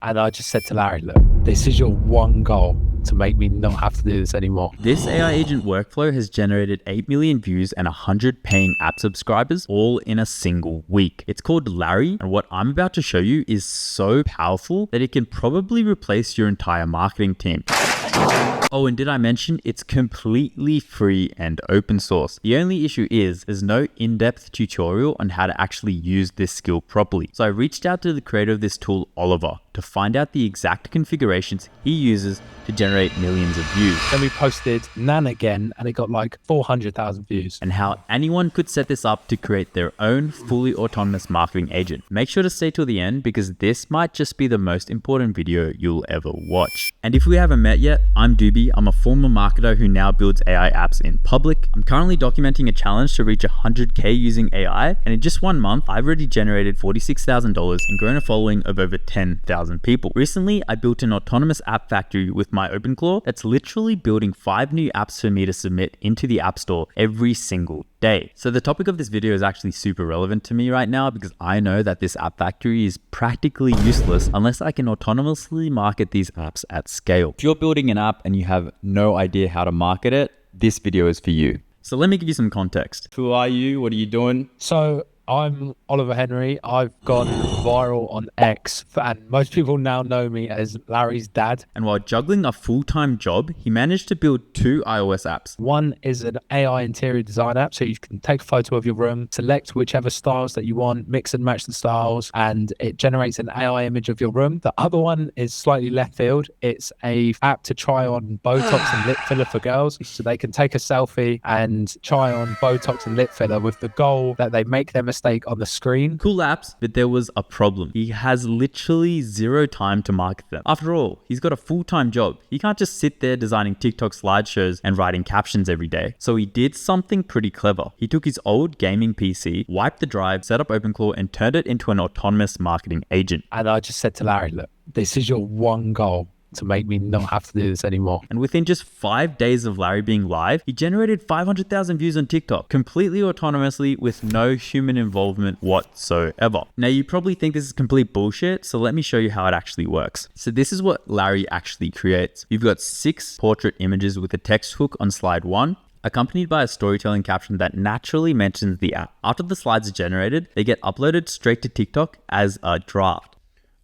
And I just said to Larry, look, this is your one goal to make me not have to do this anymore. This AI agent workflow has generated 8 million views and 100 paying app subscribers all in a single week. It's called Larry, and what I'm about to show you is so powerful that it can probably replace your entire marketing team. Oh, and did I mention it's completely free and open source? The only issue is there's no in-depth tutorial on how to actually use this skill properly. So I reached out to the creator of this tool, Oliver, to find out the exact configurations he uses to generate millions of views. Then we posted Nan again and it got like 400,000 views. And how anyone could set this up to create their own fully autonomous marketing agent. Make sure to stay till the end because this might just be the most important video you'll ever watch. And if we haven't met yet, I'm Doobie. I'm a former marketer who now builds AI apps in public. I'm currently documenting a challenge to reach 100K using AI. And in just 1 month, I've already generated $46,000 and grown a following of over 10,000 people. Recently, I built an autonomous app factory with my Openclaw that's literally building 5 new apps for me to submit into the App Store every single day. So the topic of this video is actually super relevant to me right now because I know that this app factory is practically useless unless I can autonomously market these apps at scale. If you're building an app and you have no idea how to market it, this video is for you. So let me give you some context. Who are you? What are you doing? So I'm Oliver Henry. I've gone viral on X and most people now know me as Larry's dad. And while juggling a full-time job, he managed to build 2 iOS apps. One is an AI interior design app, so you can take a photo of your room, select whichever styles that you want, mix and match the styles, and it generates an AI image of your room. The other one is slightly left field. It's a app to try on Botox and lip filler for girls, so they can take a selfie and try on Botox and lip filler with the goal that they make their mistake on the screen. Cool apps, but there was a problem. He has literally 0 time to market them. After all, he's got a full-time job. He can't just sit there designing TikTok slideshows and writing captions every day. So he did something pretty clever. He took his old gaming PC, wiped the drive, set up Openclaw, and turned it into an autonomous marketing agent. And I just said to Larry, look, this is your one goal to make me not have to do this anymore. And within just 5 days of Larry being live, he generated 500,000 views on TikTok, completely autonomously with no human involvement whatsoever. Now you probably think this is complete bullshit, so let me show you how it actually works. So this is what Larry actually creates. You've got 6 portrait images with a text hook on slide 1, accompanied by a storytelling caption that naturally mentions the app. After the slides are generated, they get uploaded straight to TikTok as a draft.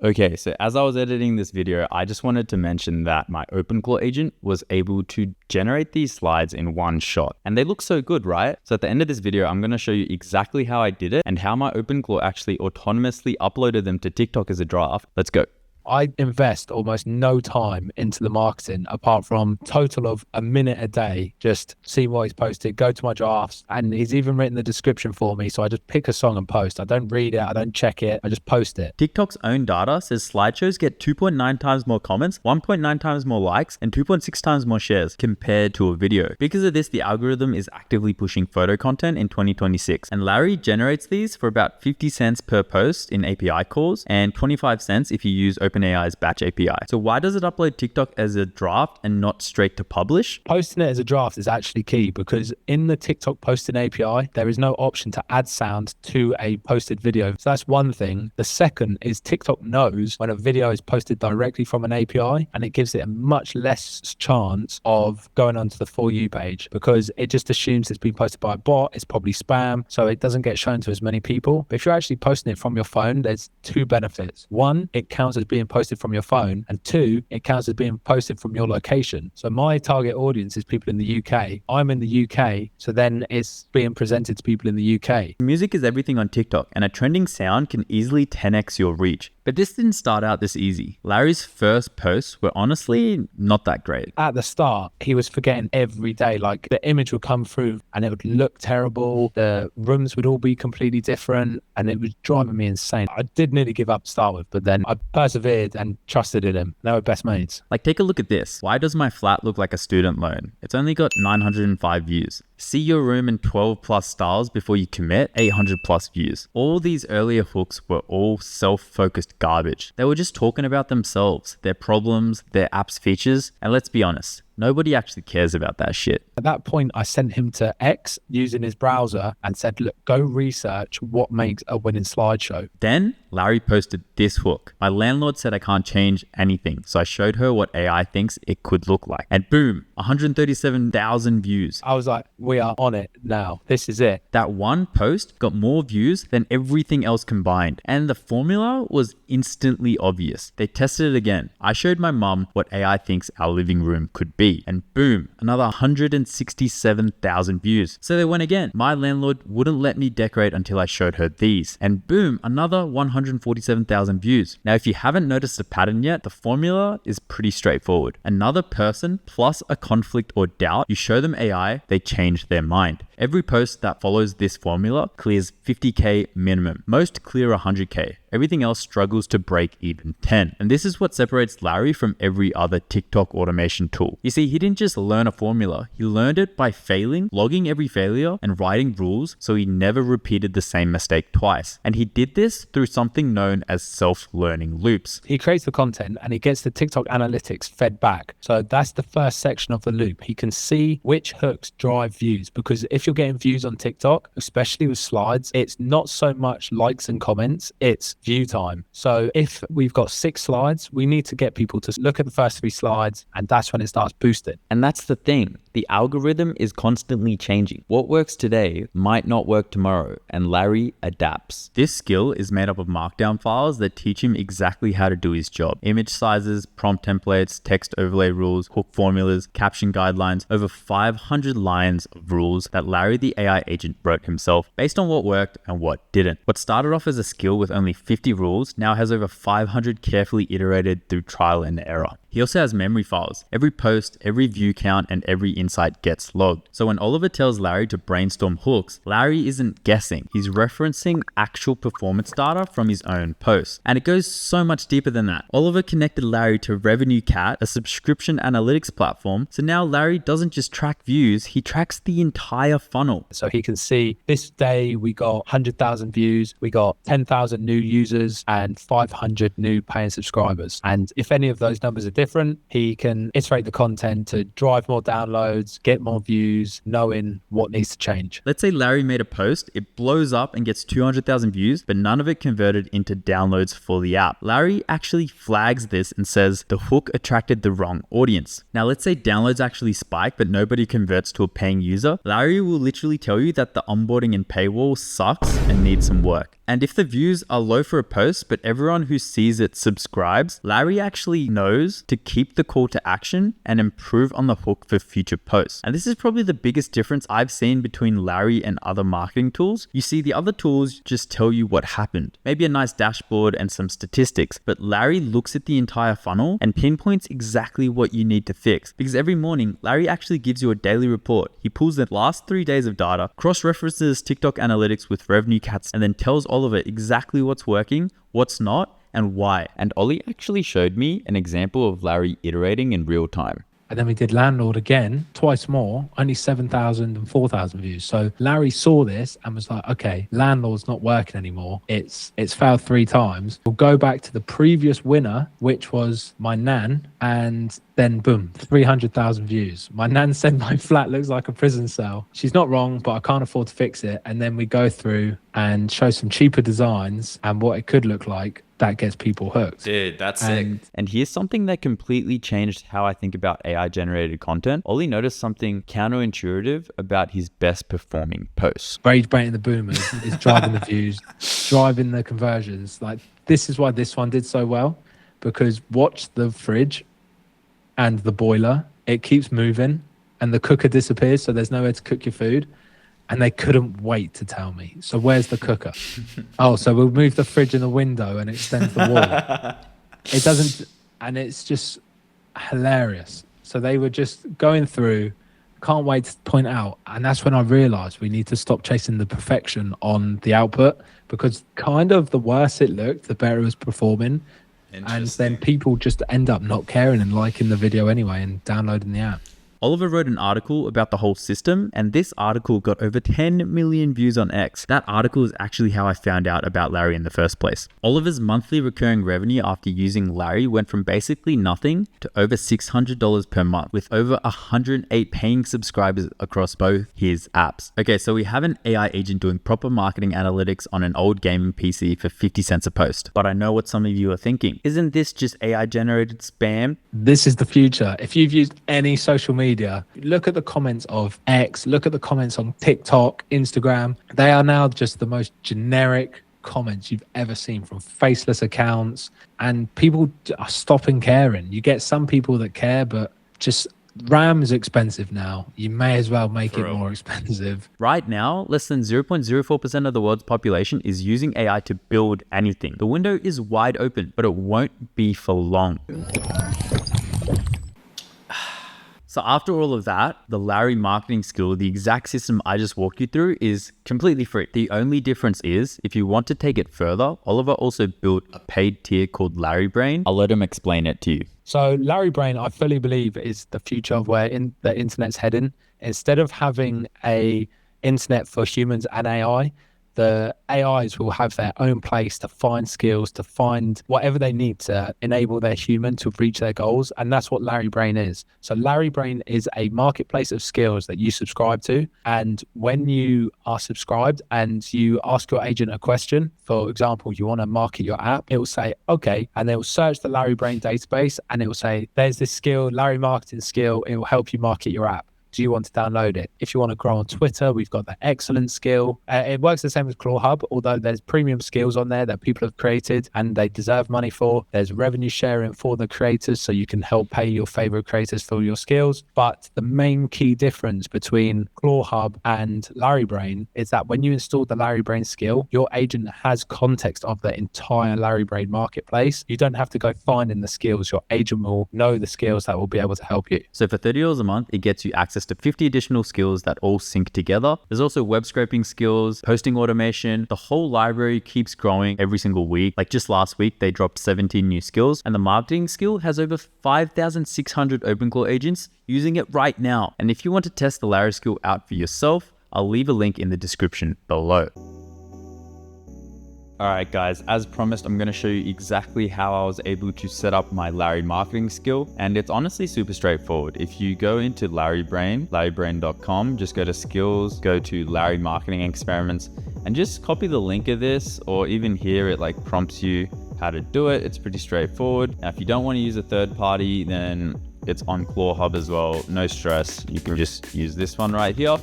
Okay, so as I was editing this video, I just wanted to mention that my Openclaw agent was able to generate these slides in one shot. And they look so good, right? So at the end of this video, I'm going to show you exactly how I did it and how my Openclaw actually autonomously uploaded them to TikTok as a draft. Let's go. I invest almost no time into the marketing apart from total of a minute a day, just see what he's posted, go to my drafts, and he's even written the description for me. So I just pick a song and post. I don't read it, I don't check it, I just post it. TikTok's own data says slideshows get 2.9 times more comments, 1.9 times more likes, and 2.6 times more shares compared to a video. Because of this, the algorithm is actively pushing photo content in 2026. And Larry generates these for about 50 cents per post in API calls and 25 cents if you use OpenAI's batch API. So why does it upload TikTok as a draft and not straight to publish? Posting it as a draft is actually key because in the TikTok posting API, there is no option to add sound to a posted video. So that's one thing. The second is TikTok knows when a video is posted directly from an API and it gives it a much less chance of going onto the For You page because it just assumes it's been posted by a bot, it's probably spam, so it doesn't get shown to as many people. But if you're actually posting it from your phone, there's 2 benefits. 1, it counts as being posted from your phone, and 2, it counts as being posted from your location. So my target audience is people in the UK. I'm in the UK, so then it's being presented to people in the UK. Music is everything on TikTok, and a trending sound can easily 10x your reach. But this didn't start out this easy. Larry's first posts were honestly not that great. At the start, he was forgetting every day. Like the image would come through and it would look terrible. The rooms would all be completely different and it was driving me insane. I did nearly give up to start with, but then I persevered and trusted in him. Now we're best mates. Like, take a look at this. Why does my flat look like a student loan? It's only got 905 views. See your room in 12 plus styles before you commit, 800 plus views. All these earlier hooks were all self-focused garbage. They were just talking about themselves, their problems, their app's features, and let's be honest, Nobody actually cares about that shit. At that point, I sent him to X using his browser and said, look, go research what makes a winning slideshow. Then Larry posted this hook. My landlord said I can't change anything, so I showed her what AI thinks it could look like. And boom, 137,000 views. I was like, we are on it now. This is it. That one post got more views than everything else combined. And the formula was instantly obvious. They tested it again. I showed my mum what AI thinks our living room could be. And boom, another 167,000 views. So they went again. My landlord wouldn't let me decorate until I showed her these. And boom, another 147,000 views. Now, if you haven't noticed a pattern yet, the formula is pretty straightforward. Another person plus a conflict or doubt, you show them AI, they change their mind. Every post that follows this formula clears 50K minimum. Most clear 100K. Everything else struggles to break even 10. And this is what separates Larry from every other TikTok automation tool. You see, he didn't just learn a formula. He learned it by failing, logging every failure, and writing rules so he never repeated the same mistake twice. And he did this through something known as self-learning loops. He creates the content and he gets the TikTok analytics fed back. So that's the first section of the loop. He can see which hooks drive views, because if you're getting views on TikTok, especially with slides, it's not so much likes and comments, it's view time. So if we've got 6 slides, we need to get people to look at the first 3 slides, and that's when it starts boosting. And that's the thing. The algorithm is constantly changing. What works today might not work tomorrow, and Larry adapts. This skill is made up of markdown files that teach him exactly how to do his job. Image sizes, prompt templates, text overlay rules, hook formulas, caption guidelines, over 500 lines of rules that Larry the AI agent wrote himself based on what worked and what didn't. What started off as a skill with only 50 rules now has over 500 carefully iterated through trial and error. He also has memory files. Every post, every view count, and every insight gets logged. So when Oliver tells Larry to brainstorm hooks, Larry isn't guessing. He's referencing actual performance data from his own posts. And it goes so much deeper than that. Oliver connected Larry to RevenueCat, a subscription analytics platform. So now Larry doesn't just track views, he tracks the entire funnel. So he can see this day we got 100,000 views, we got 10,000 new users and 500 new paying subscribers. And if any of those numbers are different, he can iterate the content to drive more downloads, get more views, knowing what needs to change. Let's say Larry made a post, it blows up and gets 200,000 views, but none of it converted into downloads for the app. Larry actually flags this and says the hook attracted the wrong audience. Now let's say downloads actually spike, but nobody converts to a paying user. Larry will literally tell you that the onboarding and paywall sucks and needs some work. And if the views are low for a post, but everyone who sees it subscribes, Larry actually knows to keep the call to action and improve on the hook for future posts. And this is probably the biggest difference I've seen between Larry and other marketing tools. You see, the other tools just tell you what happened, maybe a nice dashboard and some statistics, but Larry looks at the entire funnel and pinpoints exactly what you need to fix. Because every morning, Larry actually gives you a daily report. He pulls the last 3 days of data, cross-references TikTok analytics with RevenueCats, and then tells Oliver exactly what's working, what's not, and why. And Ollie actually showed me an example of Larry iterating in real time. And then we did Landlord again, twice more, only 7,000 and 4,000 views. So Larry saw this and was like, okay, Landlord's not working anymore. It's failed 3 times. We'll go back to the previous winner, which was my nan, and then boom, 300,000 views. My nan said my flat looks like a prison cell. She's not wrong, but I can't afford to fix it. And then we go through and show some cheaper designs and what it could look like. That gets people hooked. Dude, that's sick. And here's something that completely changed how I think about AI generated content. Ollie noticed something counterintuitive about his best performing posts. Rage baiting the boomers is driving the views, driving the conversions. Like, this is why this one did so well, because watch the fridge and the boiler. It keeps moving and the cooker disappears, so there's nowhere to cook your food. And they couldn't wait to tell me. So where's the cooker? Oh, so we'll move the fridge in the window and extend the wall. It doesn't, and it's just hilarious. So they were just going through, can't wait to point out. And that's when I realized we need to stop chasing the perfection on the output, because kind of the worse it looked, the better it was performing. And then people just end up not caring and liking the video anyway and downloading the app. Oliver wrote an article about the whole system, and this article got over 10 million views on X. That article is actually how I found out about Larry in the first place. Oliver's monthly recurring revenue after using Larry went from basically nothing to over $600 per month, with over 108 paying subscribers across both his apps. Okay, so we have an AI agent doing proper marketing analytics on an old gaming PC for 50 cents a post. But I know what some of you are thinking. Isn't this just AI generated spam? This is the future. If you've used any social media, look at the comments of X, look at the comments on TikTok, Instagram. They are now just the most generic comments you've ever seen from faceless accounts, and people are stopping caring. You get some people that care, but just RAM is expensive now. You may as well make it more expensive. Right now, less than 0.04% of the world's population is using AI to build anything. The window is wide open, but it won't be for long. So after all of that, the Larry marketing skill, the exact system I just walked you through, is completely free. The only difference is, if you want to take it further, Oliver also built a paid tier called LarryBrain. I'll let him explain it to you. So LarryBrain, I fully believe, is the future of where the internet's heading. Instead of having a internet for humans and AI, the AIs will have their own place to find skills, to find whatever they need to enable their human to reach their goals. And that's what LarryBrain is. So LarryBrain is a marketplace of skills that you subscribe to. And when you are subscribed and you ask your agent a question, for example, you want to market your app, it will say, okay. And they will search the LarryBrain database and it will say, there's this skill, Larry marketing skill. It will help you market your app. Do you want to download it? If you want to grow on Twitter, we've got the excellent skill. It works the same as Claw Hub, although there's premium skills on there that people have created and they deserve money for. There's revenue sharing for the creators, so you can help pay your favorite creators for your skills. But the main key difference between Claw Hub and LarryBrain is that when you install the LarryBrain skill, your agent has context of the entire LarryBrain marketplace. You don't have to go finding the skills. Your agent will know the skills that will be able to help you. So for $30 a month, it gets you access to 50 additional skills that all sync together. There's also web scraping skills, posting automation. The whole library keeps growing every single week. Like just last week, they dropped 17 new skills, and the marketing skill has over 5,600 Openclaw agents using it right now. And if you want to test the Larry skill out for yourself, I'll leave a link in the description below. Alright guys, as promised, I'm going to show you exactly how I was able to set up my Larry marketing skill, and it's honestly super straightforward. If you go into LarryBrain, LarryBrain.com, just go to skills, go to Larry marketing experiments, and just copy the link of this, or even here it like prompts you how to do it. It's pretty straightforward. Now if you don't want to use a third party, then it's on Claw Hub as well. No stress. You can just use this one right here.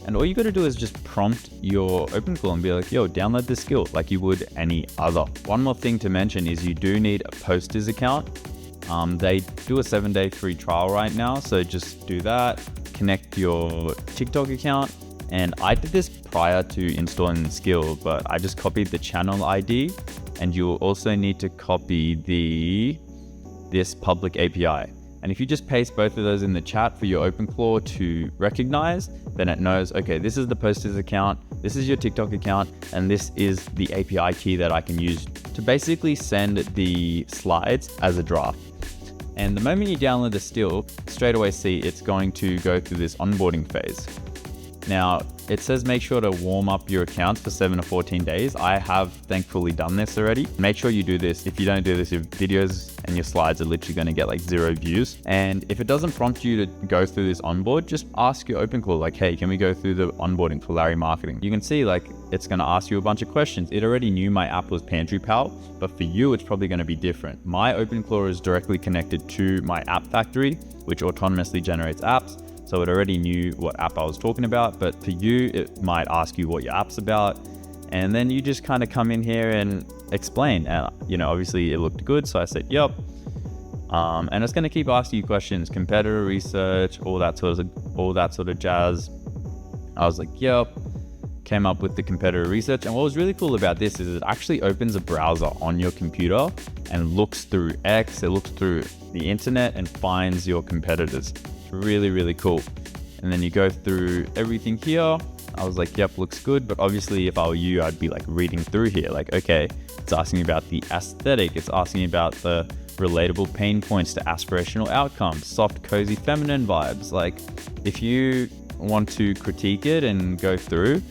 And all you got to do is just prompt your Openclaw and be like, yo, download this skill like you would any other. One more thing to mention is you do need a posters account. They do a 7-day free trial right now. So just do that, connect your TikTok account. And I did this prior to installing the skill, but I just copied the channel ID, and you'll also need to copy this public API. And if you just paste both of those in the chat for your Openclaw to recognize, then it knows, okay, this is the posters account, this is your TikTok account, and this is the API key that I can use to basically send the slides as a draft. And the moment you download the skill, straight away see it's going to go through this onboarding phase. Now, it says make sure to warm up your accounts for 7 to 14 days. I have thankfully done this already. Make sure you do this. If you don't do this, your videos and your slides are literally going to get like 0 views. And if it doesn't prompt you to go through this onboard, just ask your Openclaw like, hey, can we go through the onboarding for Larry marketing? You can see like it's going to ask you a bunch of questions. It already knew my app was Pantry Pal, but for you, it's probably going to be different. My Openclaw is directly connected to my app factory, which autonomously generates apps. So it already knew what app I was talking about, but for you, it might ask you what your app's about. And then you just kind of come in here and explain. And, you know, obviously it looked good. So I said, yep. And it's going to keep asking you questions, competitor research, all that sort of jazz. I was like, yep. Came up with the competitor research. And what was really cool about this is it actually opens a browser on your computer and looks through X, it looks through the internet and finds your competitors. Really, really cool. And then you go through everything here. I was like, yep, looks good. But obviously if I were you, I'd be like reading through here. Like, okay, it's asking about the aesthetic. It's asking about the relatable pain points to aspirational outcomes, soft, cozy, feminine vibes. Like, if you want to critique it and go through,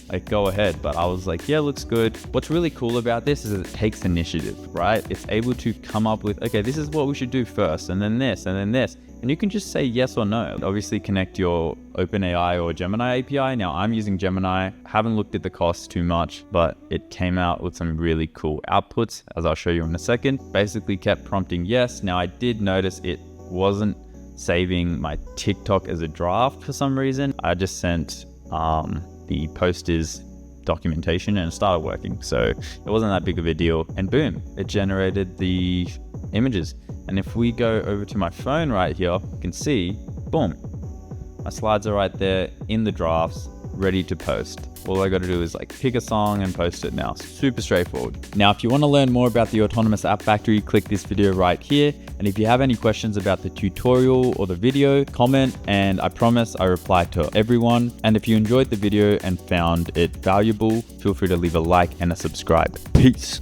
like, go ahead. But I was like, yeah, looks good. What's really cool about this is it takes initiative, right? It's able to come up with, okay, this is what we should do first, and then this, and then this. And you can just say yes or no. Obviously connect your OpenAI or Gemini API. Now I'm using Gemini, haven't looked at the costs too much, but it came out with some really cool outputs, as I'll show you in a second. Basically kept prompting yes. Now I did notice it wasn't saving my TikTok as a draft for some reason. I just sent the posters documentation and it started working. So it wasn't that big of a deal. And boom, it generated the images. And if we go over to my phone right here, you can see, boom, my slides are right there in the drafts, ready to post. All I got to do is like pick a song and post it now. Super straightforward. Now, if you want to learn more about the Autonomous App Factory, click this video right here. And if you have any questions about the tutorial or the video, comment, and I promise I reply to everyone. And if you enjoyed the video and found it valuable, feel free to leave a like and a subscribe. Peace.